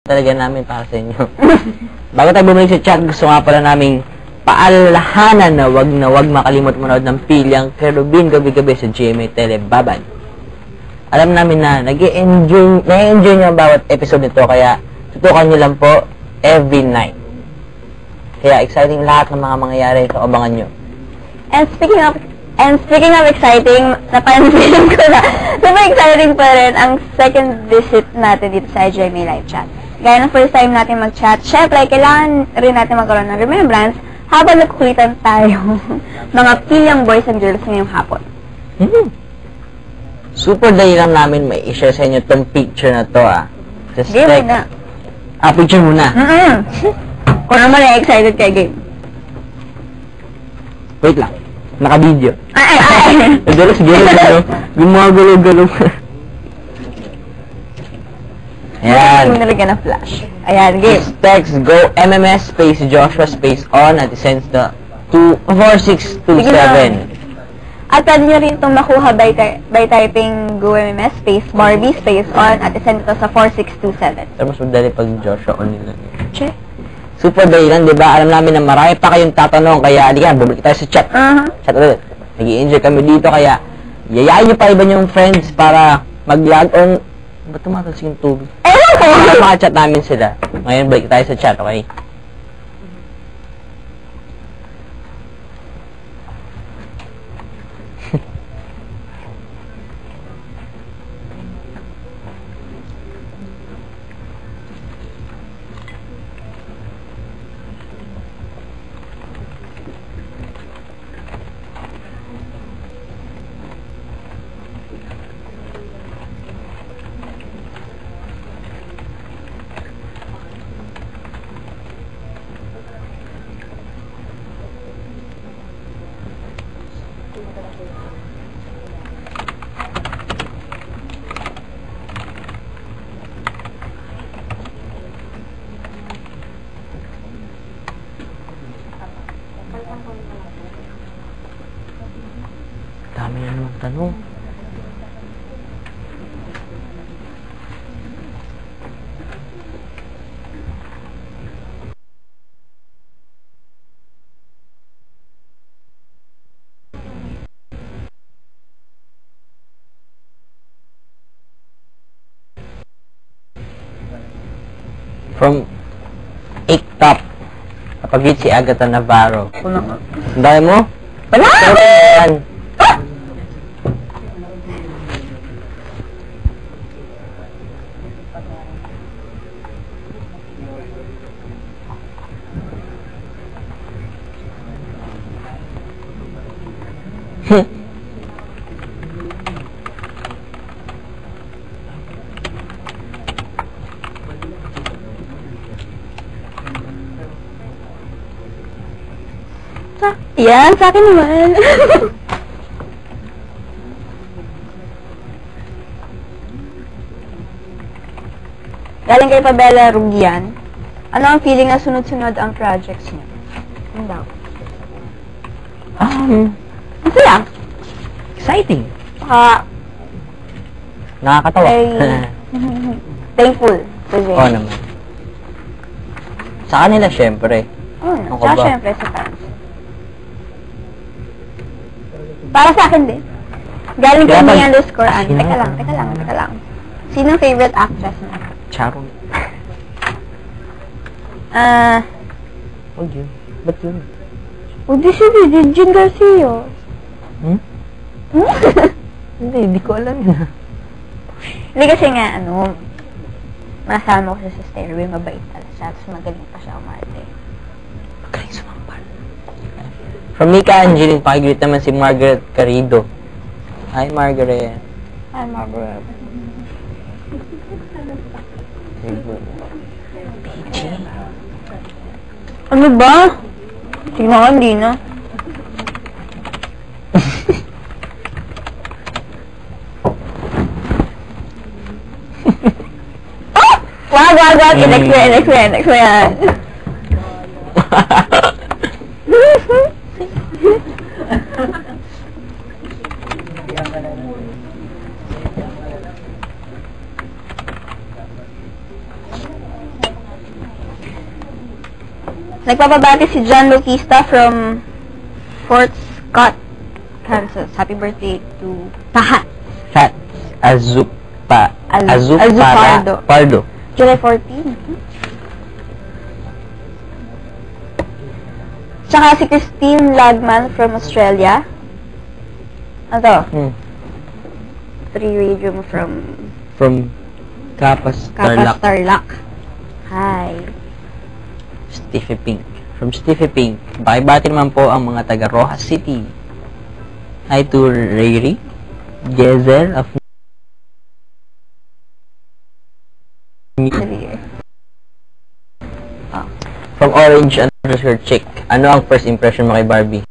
talaga namin para sa inyo. Bago tayo bumalik sa chat, gusto nga pala naming paalalahanan na wag makalimot manood ng Pilyang Kerubin gabi-gabi sa GMA Telebabad. Alam namin na nag-enjoy nyo ang bawat episode nito, kaya tutukan nyo lang po every night. Kaya exciting lahat ng mga mangyayari, so abangan nyo. And speaking of exciting, napansin ko na, super exciting pa rin ang second visit natin dito sa GMA Live Chat. Gaya ng first time natin mag-chat, syempre, kailangan rin natin magkaroon ng remembrance habang nagkulitan tayo mga Pilyang boys and girls ngayong hapon. Super dali lang namin may i-share sa inyo tong picture na to, Just game like... muna. Picture muna. Kung naman excited kay game. Wait lang. Naka-video. Ay! Dalas galaw-galaw. Gumagalaw-galaw. Ayan. Kung nalagyan ng flash. Ayan, game. Text go MMS space Joshua space on at sends the 4627. At pwede nyo rin itong makuha by typing go MMS space Barbie space on at send ito sa 4627. Pero mas madali pag Joshua on nila. Che? Super dali lang, di ba? Alam namin na marami pa kayong tatanong, kaya halika, bumalik tayo sa chat. Chat ulit. Nag-i-enjoy kami dito, kaya yayain nyo pa iba yung friends para mag-log on. Ba't tumatalsik yung tubig? Maka-chat namin sila. Ngayon, balik tayo sa chat, okay? Dami na naman tanong. From Iktop, kapag si Agatha Navarro. Ang dami mo? Wala! Yan, sa akin naman. Galing kay Pabella Rugian. Ano ang feeling na sunod-sunod ang projects niya? Ano daw? Masaya. Exciting. Nakakatawa. Thankful. Oo naman. Sa kanila, syempre. Oo, syempre sa fans. Para sa akin din. Galing kay Mia underscore Ann. Teka lang. Sino favorite actress mo? Charon. Huwag yun. Ba't yun? Huwag di siya, Jean Garcia. Hindi ko alam yun. Hindi kasi nga, masama ko siya sa stairway, mabait pala siya, tapos magaling pa siya umarte. Magaling sumampal. From Mika Angeline, pakigreet naman si Margaret Carrido. Hi, Margaret. Hi, Margaret. Ano ba? Tignan ko, hindi na. Wag. Next mo yan. Nagpapabati si John Luquista from Fort Scott, Kansas. Happy birthday to Tahat. Fats. Azupardo. Pardo. July 14. Tsaka si Christine Lagman from Australia. Ano to? 3 radium From Kapas, Tarlac. Tarlac. Hi. Stiffy Pink. From Stiffy Pink. Bakibati naman po ang mga taga Rojas City. Hi to Rayri, Gezel of From Orange _ Chick. Ano ang first impression mo kay Barbie?